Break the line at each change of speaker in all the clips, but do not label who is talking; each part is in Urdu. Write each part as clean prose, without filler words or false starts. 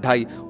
2.5।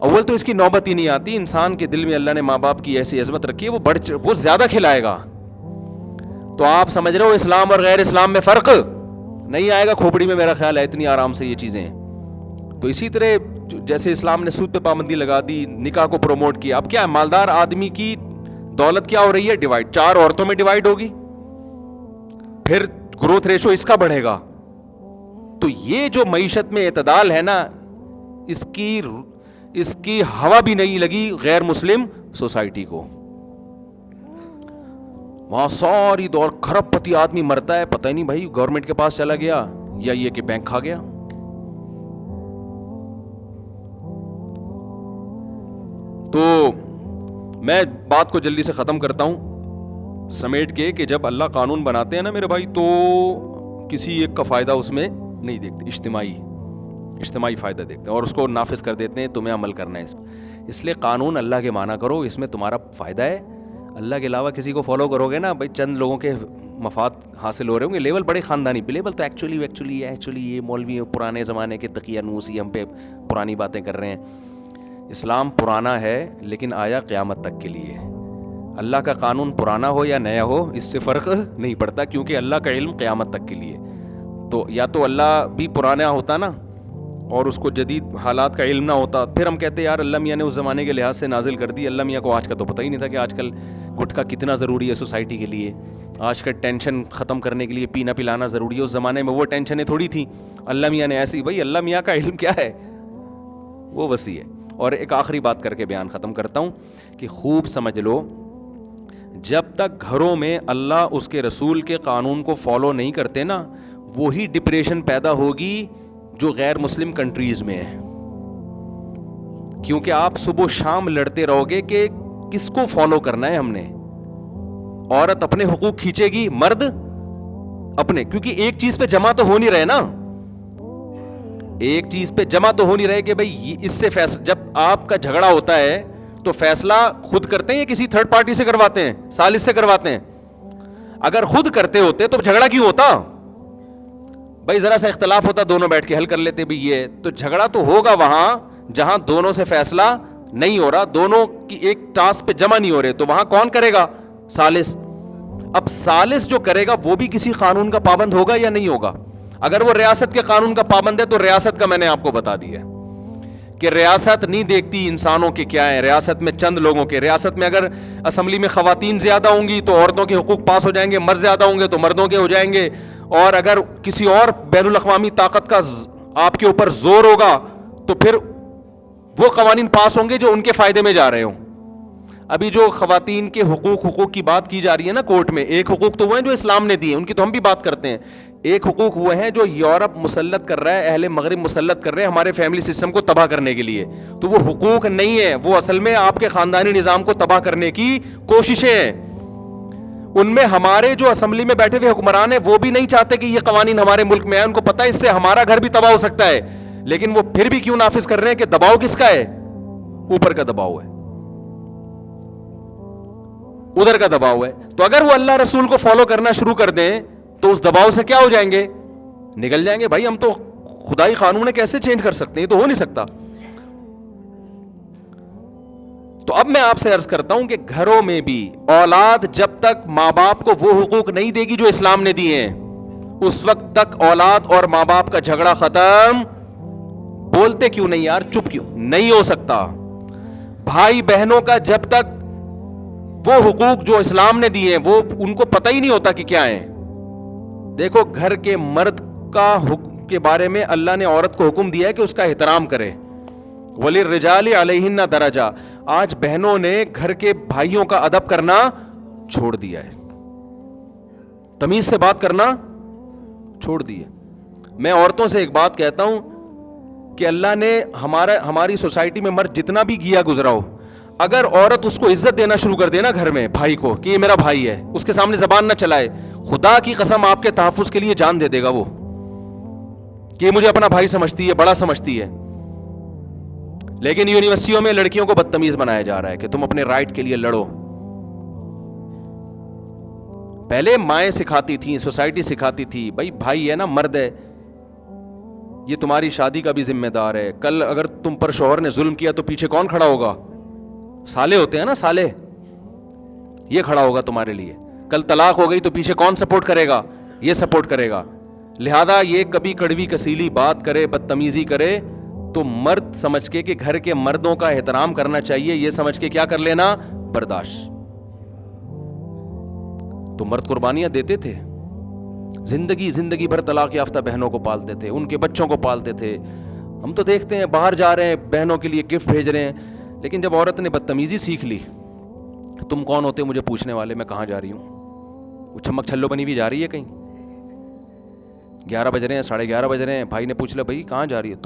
اول تو اس کی نوبت ہی نہیں آتی. انسان کے دل میں اللہ نے ماں باپ کی ایسی عظمت رکھی ہے, وہ زیادہ کھلائے گا. تو آپ سمجھ رہے ہو اسلام اور غیر اسلام میں فرق نہیں آئے گا کھوپڑی میں, میرا خیال ہے اتنی آرام سے یہ چیزیں ہیں. تو اسی طرح جیسے اسلام نے سود پہ پابندی لگا دی, نکاح کو پروموٹ کیا, اب کیا ہے, مالدار آدمی کی دولت کیا ہو رہی ہے, ڈیوائڈ, 4 عورتوں میں ڈیوائڈ ہوگی, پھر گروتھ ریشو اس کا بڑھے گا. تو یہ جو معیشت میں اعتدال ہے نا, اس کی ہوا بھی نہیں لگی غیر مسلم سوسائٹی کو. وہاں ساری دور کھرب پتی آدمی مرتا ہے, پتہ ہی نہیں بھائی گورنمنٹ کے پاس چلا گیا یا یہ کہ بینک کھا گیا. تو میں بات کو جلدی سے ختم کرتا ہوں سمیٹ کے, کہ جب اللہ قانون بناتے ہیں نا میرے بھائی, تو کسی ایک کا فائدہ اس میں نہیں دیکھتے, اجتماعی فائدہ دیکھتے ہیں اور اس کو نافذ کر دیتے ہیں, تمہیں عمل کرنا ہے اس میں. اس لیے قانون اللہ کے مانا کرو, اس میں تمہارا فائدہ ہے. اللہ کے علاوہ کسی کو فالو کرو گے نا بھائی, چند لوگوں کے مفاد حاصل ہو رہے ہوں گے. لیول بڑے خاندانی, لیول تو ایکچولی یہ مولوی پرانے زمانے کے تقیہ نوسی ہم پہ پرانی باتیں کر رہے ہیں. اسلام پرانا ہے لیکن آیا قیامت تک کے لیے. اللہ کا قانون پرانا ہو یا نیا ہو اس سے فرق نہیں پڑتا, کیونکہ اللہ کا علم قیامت تک کے لیے. تو یا تو اللہ بھی پرانا ہوتا نا اور اس کو جدید حالات کا علم نہ ہوتا, پھر ہم کہتے یار اللہ میاں نے اس زمانے کے لحاظ سے نازل کر دی. اللہ میاں کو آج کا تو پتہ ہی نہیں تھا کہ آج کل گٹکا کتنا ضروری ہے سوسائٹی کے لیے, آج کا ٹینشن ختم کرنے کے لیے پینا پلانا ضروری ہے. اس زمانے میں وہ ٹینشنیں تھوڑی تھیں. اللہ میاں نے ایسی, بھائی اللہ میاں کا علم کیا ہے, وہ وسیع ہے. اور ایک آخری بات کر کے بیان ختم کرتا ہوں کہ خوب سمجھ لو, جب تک گھروں میں اللہ اس کے رسول کے قانون کو فالو نہیں کرتے نا, وہی ڈپریشن پیدا ہوگی جو غیر مسلم کنٹریز میں ہے. کیونکہ آپ صبح و شام لڑتے رہو گے کہ کس کو فالو کرنا ہے ہم نے. عورت اپنے حقوق کھینچے گی, مرد اپنے, کیونکہ ایک چیز پہ جمع تو ہو نہیں رہے نا, ایک چیز پہ جمع تو ہو نہیں رہے کہ بھائی اس سے فیصلہ, جب آپ کا جھگڑا ہوتا ہے تو فیصلہ خود کرتے ہیں یا کسی تھرڈ پارٹی سے کرواتے ہیں, ثالث سے کرواتے ہیں. اگر خود کرتے ہوتے تو جھگڑا کیوں ہوتا بھائی, ذرا سا اختلاف ہوتا دونوں بیٹھ کے حل کر لیتے بھائی. یہ تو جھگڑا تو ہوگا وہاں جہاں دونوں سے فیصلہ نہیں ہو رہا, دونوں کی ایک ٹاسک پہ جمع نہیں ہو رہے, تو وہاں کون کرے گا, ثالث. اب ثالث جو کرے گا وہ بھی کسی قانون کا پابند ہوگا یا نہیں ہوگا. اگر وہ ریاست کے قانون کا پابند ہے تو ریاست کا میں نے آپ کو بتا دیا کہ ریاست نہیں دیکھتی انسانوں کے کیا ہے, ریاست میں چند لوگوں کے. ریاست میں اگر اسمبلی میں خواتین زیادہ ہوں گی تو عورتوں کے حقوق پاس ہو جائیں گے, مرد زیادہ ہوں گے تو مردوں کے ہو جائیں گے. اور اگر کسی اور بین الاقوامی طاقت کا آپ کے اوپر زور ہوگا تو پھر وہ قوانین پاس ہوں گے جو ان کے فائدے میں جا رہے ہوں. ابھی جو خواتین کے حقوق کی بات کی جا رہی ہے نا کورٹ میں, ایک حقوق تو وہ ہیں جو اسلام نے دیے, ان کی تو ہم بھی بات کرتے ہیں. ایک حقوق وہ ہیں جو یورپ مسلط کر رہا ہے, اہل مغرب مسلط کر رہے ہیں ہمارے فیملی سسٹم کو تباہ کرنے کے لیے. تو وہ حقوق نہیں ہے, وہ اصل میں آپ کے خاندانی نظام کو تباہ کرنے کی کوششیں ہیں. ان میں ہمارے جو اسمبلی میں بیٹھے ہوئے حکمران ہیں وہ بھی نہیں چاہتے کہ یہ قوانین ہمارے ملک میں آئے. ان کو پتہ ہے اس سے ہمارا گھر بھی تباہ ہو سکتا ہے, لیکن وہ پھر بھی کیوں نافذ کر رہے ہیں کہ دباؤ کس کا ہے, اوپر کا دباؤ ہے, ادھر کا دباؤ ہے. تو اگر وہ اللہ رسول کو فالو کرنا شروع کر دیں تو اس دباؤ سے کیا ہو جائیں گے, نکل جائیں گے. بھائی ہم تو خدائی قانون کیسے چینج کر سکتے ہیں, یہ تو ہو نہیں سکتا. تو اب میں آپ سے عرض کرتا ہوں کہ گھروں میں بھی اولاد جب تک ماں باپ کو وہ حقوق نہیں دے گی جو اسلام نے دیے ہیں, اس وقت تک اولاد اور ماں باپ کا جھگڑا ختم. بولتے کیوں نہیں یار, چپ کیوں نہیں ہو سکتا. بھائی بہنوں کا جب تک وہ حقوق جو اسلام نے دیے ہیں وہ ان کو پتہ ہی نہیں ہوتا کہ کیا ہے. دیکھو گھر کے مرد کا حکم کے بارے میں اللہ نے عورت کو حکم دیا ہے کہ اس کا احترام کرے. وَلِلرِّجَالِ عَلَيْهِنَّ دَرَجَةٌ. آج بہنوں نے گھر کے بھائیوں کا ادب کرنا چھوڑ دیا ہے, تمیز سے بات کرنا چھوڑ دیا. میں عورتوں سے ایک بات کہتا ہوں کہ اللہ نے ہماری سوسائٹی میں مرد جتنا بھی گیا گزرا ہو, اگر عورت اس کو عزت دینا شروع کر دے نا گھر میں بھائی کو کہ یہ میرا بھائی ہے, اس کے سامنے زبان نہ چلائے, خدا کی قسم آپ کے تحفظ کے لیے جان دے دے گا وہ, کہ مجھے اپنا بھائی سمجھتی ہے, بڑا سمجھتی ہے. لیکن یونیورسٹیوں میں لڑکیوں کو بدتمیز بنایا جا رہا ہے کہ تم اپنے رائٹ کے لیے لڑو. پہلے مائیں سکھاتی تھیں, سوسائٹی سکھاتی تھی, بھائی ہے نا, مرد ہے, یہ تمہاری شادی کا بھی ذمہ دار ہے. کل اگر تم پر شوہر نے ظلم کیا تو پیچھے کون کھڑا ہوگا؟ سالے ہوتے ہیں نا، سالے، یہ کھڑا ہوگا تمہارے لیے. کل طلاق ہو گئی تو پیچھے کون سپورٹ کرے گا؟ یہ سپورٹ کرے گا. لہذا یہ کبھی کڑوی کسیلی بات کرے، بدتمیزی کرے تو مرد سمجھ کے کہ گھر کے مردوں کا احترام کرنا چاہیے، یہ سمجھ کے کیا کر لینا؟ برداشت. تو مرد قربانیاں دیتے تھے، زندگی بھر طلاق یافتہ بہنوں کو پالتے تھے، ان کے بچوں کو پالتے تھے. ہم تو دیکھتے ہیں باہر جا رہے ہیں بہنوں کے لیے گفٹ بھیج رہے ہیں، لیکن جب عورت نے بدتمیزی سیکھ لی، تم کون ہوتے مجھے پوچھنے والے، میں کہاں جا رہی ہوں؟ وہ چمک چھلو بنی ہوئی جا رہی ہے کہیں، 11 بج رہے ہیں، 11:30 بج رہے ہیں، بھائی نے پوچھ لیا بھائی کہاں جا رہی ہے؟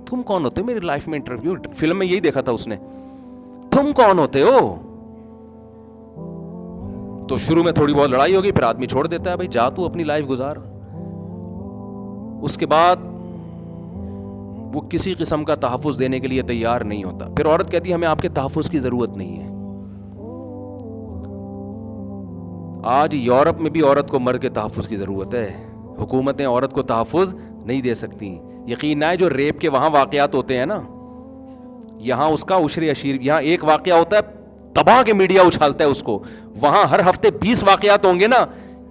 تم کون ہوتے ہو؟ میری لائف میں انٹرویو، فلم میں یہی دیکھا تھا اس نے، تم کون ہوتے ہو؟ تو شروع میں تھوڑی بہت لڑائی ہوگی، پھر آدمی چھوڑ دیتا ہے، بھائی جا تو اپنی لائف گزار. اس کے بعد وہ کسی قسم کا تحفظ دینے کے لیے تیار نہیں ہوتا. پھر عورت کہتی ہے ہمیں آپ کے تحفظ کی ضرورت نہیں ہے. آج یورپ میں بھی عورت کو مرد کے تحفظ کی ضرورت ہے. حکومتیں عورت کو تحفظ نہیں دے سکتی. یقین ہے جو ریپ کے وہاں واقعات ہوتے ہیں نا، یہاں اس کا عشر عشیر، یہاں ایک واقعہ ہوتا ہے تباہ کے میڈیا اچھالتا ہے اس کو، وہاں ہر ہفتے 20 واقعات ہوں گے نا،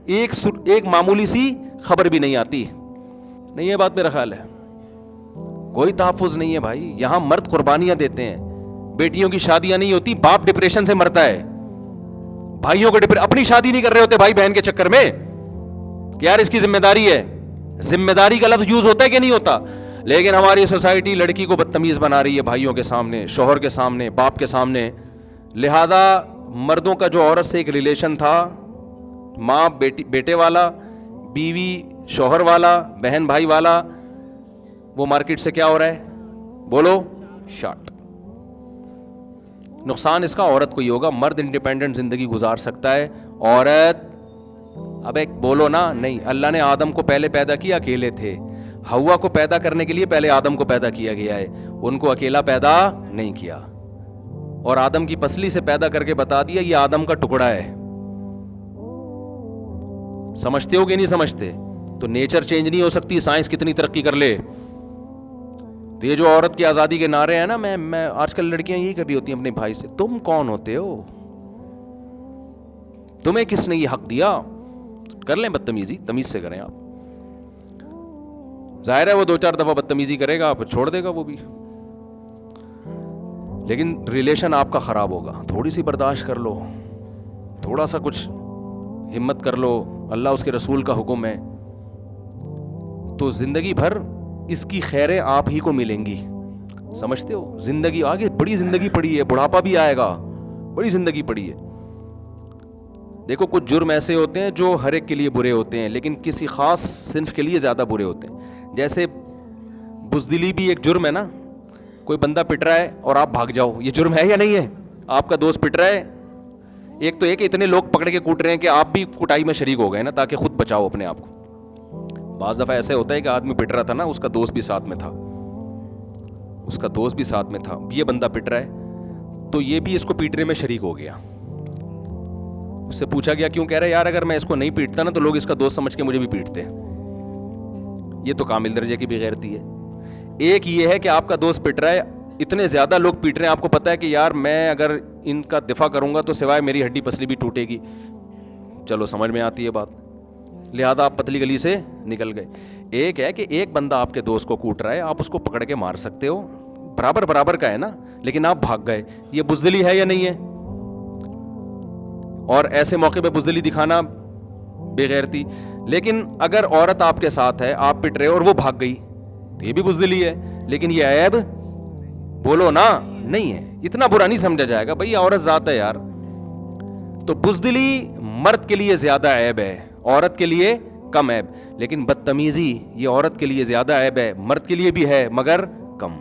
ایک معمولی سی خبر بھی نہیں آتی. نہیں یہ بات میرا خیال ہے، کوئی تحفظ نہیں ہے بھائی. یہاں مرد قربانیاں دیتے ہیں، بیٹیوں کی شادیاں نہیں ہوتی، باپ ڈپریشن سے مرتا ہے، بھائیوں کو اپنی شادی نہیں کر رہے ہوتے بھائی بہن کے چکر میں کہ یار اس کی ذمہ داری ہے. ذمہ داری کا لفظ یوز ہوتا ہے کہ نہیں ہوتا؟ لیکن ہماری سوسائٹی لڑکی کو بدتمیز بنا رہی ہے بھائیوں کے سامنے، شوہر کے سامنے، باپ کے سامنے. لہذا مردوں کا جو عورت سے ایک ریلیشن تھا، ماں بیٹے والا، بیوی شوہر والا، بہن بھائی والا، وہ مارکیٹ سے کیا ہو رہا ہے؟ بولو، شارٹ. نقصان اس کا عورت کو ہی ہوگا. مرد انڈیپینڈنٹ زندگی گزار سکتا ہے، عورت اب ایک بولو نا. نہیں، اللہ نے آدم کو پہلے پیدا کیا، اکیلے تھے. ہوا کو پیدا کرنے کے لیے پہلے آدم کو پیدا کیا گیا ہے، ان کو اکیلا پیدا نہیں کیا. اور آدم کی پسلی سے پیدا کر کے بتا دیا یہ آدم کا ٹکڑا ہے. سمجھتے ہو کہ نہیں سمجھتے؟ تو نیچر چینج نہیں ہو سکتی، سائنس کتنی ترقی کر لے. تو یہ جو عورت کی آزادی کے نعرے ہیں نا، میں آج کل لڑکیاں یہی کر رہی ہوتی ہیں اپنے بھائی سے، تم کون ہوتے ہو؟ تمہیں کس نے یہ حق دیا؟ کر لیں بدتمیزی، تمیز سے کریں. آپ ظاہر ہے وہ 2-4 دفعہ بدتمیزی کرے گا، آپ چھوڑ دے گا وہ بھی، لیکن ریلیشن آپ کا خراب ہوگا. تھوڑی سی برداشت کر لو، تھوڑا سا کچھ ہمت کر لو، اللہ اس کے رسول کا حکم ہے، تو زندگی بھر اس کی خیریں آپ ہی کو ملیں گی. سمجھتے ہو؟ زندگی آگے بڑی زندگی پڑی ہے، بڑھاپا بھی آئے گا، بڑی زندگی پڑی ہے. دیکھو کچھ جرم ایسے ہوتے ہیں جو ہر ایک کے لیے برے ہوتے ہیں، لیکن کسی خاص صنف کے لیے زیادہ برے ہوتے ہیں. جیسے بزدلی بھی ایک جرم ہے نا. کوئی بندہ پٹ رہا ہے اور آپ بھاگ جاؤ، یہ جرم ہے یا نہیں ہے؟ آپ کا دوست پٹ رہا ہے، ایک تو ایک اتنے لوگ پکڑ کے کوٹ رہے ہیں کہ آپ بھی کٹائی میں شریک ہو گئے نا، تاکہ خود بچاؤ اپنے آپ کو. بعض دفعہ ایسے ہوتا ہے کہ آدمی پٹ رہا تھا نا، اس کا دوست بھی ساتھ میں تھا، یہ بندہ پٹ رہا ہے تو یہ بھی اس کو پیٹنے میں شریک ہو گیا. اس سے پوچھا گیا کیوں؟ کہہ رہا ہے یار اگر میں اس کو نہیں پیٹتا نا تو لوگ اس کا دوست سمجھ کے مجھے بھی پیٹتے. یہ تو کامل درجے کی بےغیرتی ہے. ایک یہ ہے کہ آپ کا دوست پٹ رہا ہے، اتنے زیادہ لوگ پیٹ رہے ہیں، آپ کو پتا ہے کہ یار میں اگر ان کا دفاع کروں گا تو سوائے میری ہڈی پسلی بھی ٹوٹے گی. چلو سمجھ میں آتی ہے بات، لہذا آپ پتلی گلی سے نکل گئے. ایک ہے کہ ایک بندہ آپ کے دوست کو کوٹ رہا ہے، آپ اس کو پکڑ کے مار سکتے ہو، برابر کا ہے نا، لیکن آپ بھاگ گئے. یہ بزدلی ہے یا نہیں ہے؟ اور ایسے موقع پہ بزدلی دکھانا بے غیرتی. لیکن اگر عورت آپ کے ساتھ ہے، آپ پٹ رہے اور وہ بھاگ گئی تو یہ بھی بزدلی ہے. لیکن یہ عیب بولو نا نہیں ہے، اتنا برا نہیں سمجھا جائے گا. بھئی عورت ذات ہے یار. تو بزدلی مرد کے لیے زیادہ عیب ہے، عورت کے لیے کم عیب. لیکن بدتمیزی یہ عورت کے لیے زیادہ عیب ہے، مرد کے لیے بھی ہے مگر کم.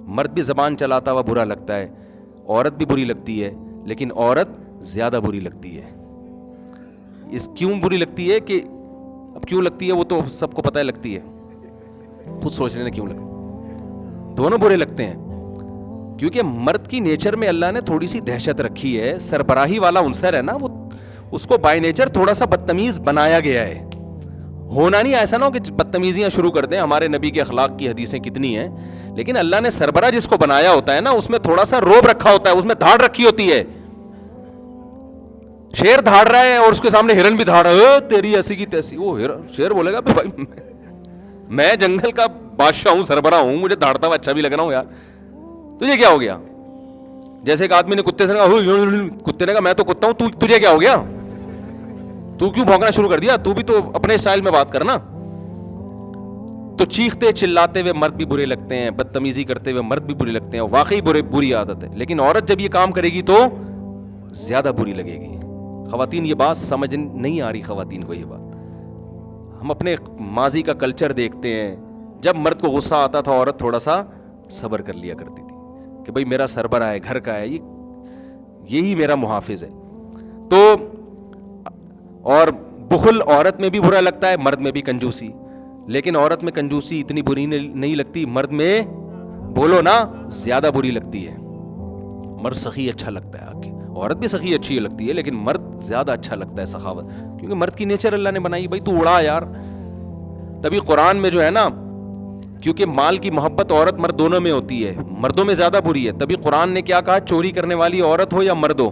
مرد بھی زبان چلاتا ہوا برا لگتا ہے، عورت بھی بری لگتی ہے، لیکن عورت زیادہ بری لگتی ہے. اس کیوں بری لگتی ہے کہ اب کیوں لگتی ہے وہ تو سب کو پتہ ہے لگتی ہے، خود سوچ لینا کیوں لگتی. دونوں برے لگتے ہیں کیونکہ مرد کی نیچر میں اللہ نے تھوڑی سی دہشت رکھی ہے. سربراہی والا عنصر ہے نا، وہ اس کو بائی نیچر تھوڑا سا بدتمیز بنایا گیا ہے. ہونا نہیں ایسا نہ ہو کہ بدتمیزیاں شروع کر دیں. ہمارے نبی کے اخلاق کی حدیثیں کتنی ہیں, لیکن اللہ نے سربراہ جس کو بنایا ہوتا ہے نا, اس میں تھوڑا سا روب رکھا ہوتا ہے, اس میں دھاڑ رکھی ہوتی ہے. شیر دھاڑ رہا ہے اور اس کے سامنے ہرن بھی دھاڑ رہا ہے, تیری ایسی کی تیسی. وہ شیر بولے گا بھائی میں جنگل کا بادشاہ ہوں, سربراہ ہوں, مجھے دھاڑتا ہوا اچھا بھی لگ رہا ہوں یار, تجھے کیا ہو گیا؟ جیسے ایک آدمی نے کتے سے کہا, کتے نے کہا میں تو کتا ہوں, تجھے کیا ہو گیا, تو کیوں بھونکنا شروع کر دیا, تو بھی تو اپنے اسٹائل میں بات کرنا. تو چیختے چلاتے ہوئے مرد بھی برے لگتے ہیں, بدتمیزی کرتے ہوئے مرد بھی برے لگتے ہیں, واقعی بری عادت ہے. لیکن عورت جب یہ کام کرے گی تو زیادہ بری لگے گی. خواتین یہ بات سمجھ نہیں آ رہی, خواتین کو یہ بات. ہم اپنے ماضی کا کلچر دیکھتے ہیں, جب مرد کو غصہ آتا تھا عورت تھوڑا سا صبر کر لیا کرتی تھی کہ بھائی میرا سربراہ ہے, گھر کا ہے, یہی میرا محافظ ہے. تو اور بخل عورت میں بھی برا لگتا ہے, مرد میں بھی کنجوسی. لیکن عورت میں کنجوسی اتنی بری نہیں لگتی, مرد میں بولو نا زیادہ بری لگتی ہے. مرد سخی اچھا لگتا ہے آگے, عورت بھی سخی اچھی لگتی ہے, لیکن مرد زیادہ اچھا لگتا ہے سخاوت, کیونکہ مرد کی نیچر اللہ نے بنائی, بھائی تو اڑا یار. تبھی قرآن میں جو ہے نا, کیونکہ مال کی محبت عورت مرد دونوں میں ہوتی ہے, مردوں میں زیادہ بری ہے, تبھی قرآن نے کیا کہا, چوری کرنے والی عورت ہو یا مرد ہو,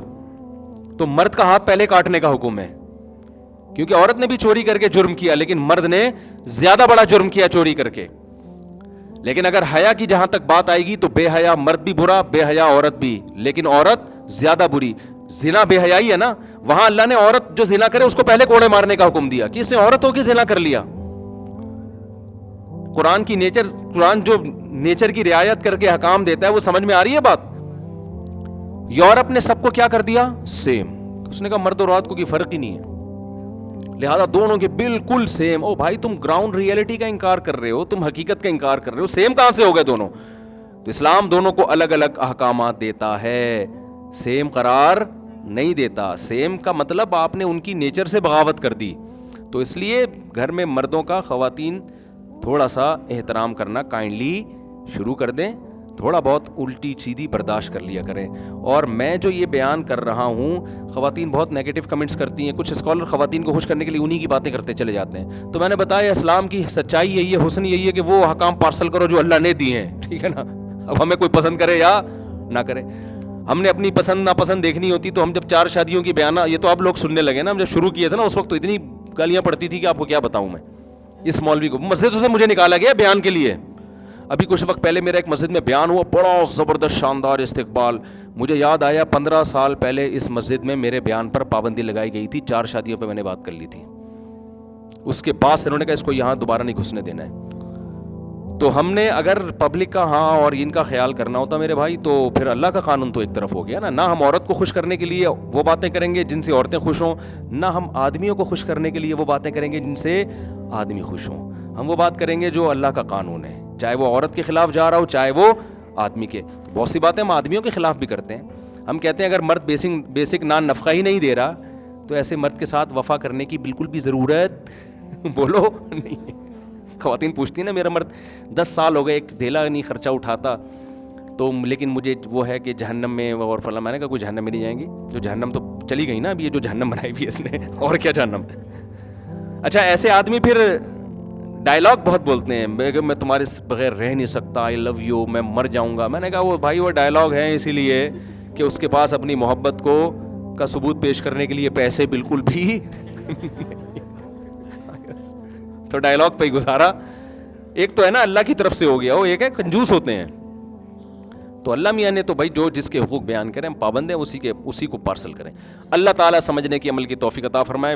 تو مرد کا ہاتھ پہلے کاٹنے کا حکم ہے. کیونکہ عورت نے بھی چوری کر کے جرم کیا, لیکن مرد نے زیادہ بڑا جرم کیا چوری کر کے. لیکن اگر حیا کی جہاں تک بات آئے گی تو بے حیا مرد بھی برا, بے حیا عورت بھی, لیکن عورت زیادہ بری. زنا بے حیائی ہے نا, وہاں اللہ نے عورت جو زنا کرے اس کو پہلے کوڑے مارنے کا حکم دیا کہ اس نے عورت ہو کے زنا کر لیا. قرآن کی نیچر, قرآن جو نیچر کی رعایت کر کے حکام دیتا ہے وہ سمجھ میں آ رہی ہے بات. یورپ نے سب کو کیا کر دیا, سیم. اس نے کہا مرد اور عورت کو کوئی فرق ہی نہیں ہے, لہذا دونوں کے بالکل سیم. او بھائی تم گراؤنڈ ریئلٹی کا انکار کر رہے ہو, تم حقیقت کا انکار کر رہے ہو, سیم کہاں سے ہو گئے دونوں؟ تو اسلام دونوں کو الگ الگ احکامات دیتا ہے, سیم قرار نہیں دیتا. سیم کا مطلب آپ نے ان کی نیچر سے بغاوت کر دی. تو اس لیے گھر میں مردوں کا خواتین تھوڑا سا احترام کرنا کائنڈلی شروع کر دیں, تھوڑا بہت الٹی سیدھی برداشت کر لیا کریں. اور میں جو یہ بیان کر رہا ہوں, خواتین بہت نیگیٹو کمنٹس کرتی ہیں, کچھ اسکالر خواتین کو خوش کرنے کے لیے انہی کی باتیں کرتے چلے جاتے ہیں. تو میں نے بتایا اسلام کی سچائی یہی ہے, حسن یہی ہے کہ وہ احکام پارسل کرو جو اللہ نے دیے ہیں, ٹھیک ہے نا. اب ہمیں کوئی پسند کرے یا نہ کرے, ہم نے اپنی پسند ناپسند دیکھنی ہوتی. تو ہم جب 4 شادیوں کی بیانہ, یہ تو آپ لوگ سننے لگے نا, ہم جب شروع کیے تھے نا اس وقت تو اتنی گالیاں پڑتی تھی کہ آپ کو کیا بتاؤں میں. اس مولوی کو مسجد سے مجھے نکالا گیا بیان کے لیے. ابھی کچھ وقت پہلے میرا ایک مسجد میں بیان ہوا, بڑا زبردست شاندار استقبال. مجھے یاد آیا 15 سال پہلے اس مسجد میں میرے بیان پر پابندی لگائی گئی تھی, 4 شادیوں پہ میں نے بات کر لی تھی. اس کے بعد سے انہوں نے کہا اس کو یہاں دوبارہ نہیں گھسنے دینا ہے. تو ہم نے اگر پبلک کا ہاں اور ان کا خیال کرنا ہوتا میرے بھائی, تو پھر اللہ کا قانون تو ایک طرف ہو گیا نا. نہ ہم عورت کو خوش کرنے کے لیے وہ باتیں کریں گے جن سے عورتیں خوش ہوں, نہ ہم آدمیوں کو خوش کرنے کے لیے وہ باتیں کریں گے جن سے آدمی خوش ہوں. ہم وہ بات کریں گے جو اللہ کا قانون ہے, چاہے وہ عورت کے خلاف جا رہا ہو چاہے وہ آدمی کے. بہت سی باتیں ہم آدمیوں کے خلاف بھی کرتے ہیں. ہم کہتے ہیں اگر مرد بیسک نان نفقہ ہی نہیں دے رہا تو ایسے مرد کے ساتھ وفا کرنے کی بالکل بھی ضرورت بولو نہیں. خواتین پوچھتی ہیں نا, میرا مرد 10 سال ہو گئے ایک دھیلا نہیں خرچہ اٹھاتا, تو لیکن مجھے وہ ہے کہ جہنم میں اور فلاں. میں نے کہا کوئی جہنم میں نہیں جائیں گی, جو جہنم تو چلی گئی نا اب, یہ جو جہنم بنائی ہوئی ہے اس نے, اور کیا جہنم. اچھا ایسے آدمی پھر ڈائلاگ بہت بولتے ہیں, میں تمہارے بغیر رہ نہیں سکتا, آئی لو یو, میں مر جاؤں گا. میں نے کہا وہ بھائی وہ ڈائلاگ ہیں اسی لیے کہ اس کے پاس اپنی محبت کا ثبوت پیش کرنے کے لیے پیسے بالکل بھی تو ڈائلاگ پہ ہی گزارا. ایک تو ہے نا اللہ کی طرف سے ہو گیا, وہ ایک ہے کنجوس ہوتے ہیں. تو اللہ میاں نے تو بھائی جو جس کے حقوق بیان کریں ہم پابند ہیں, اسی کو پارسل کریں. اللہ تعالیٰ سمجھنے کی عمل کی توفیق عطا فرمائے.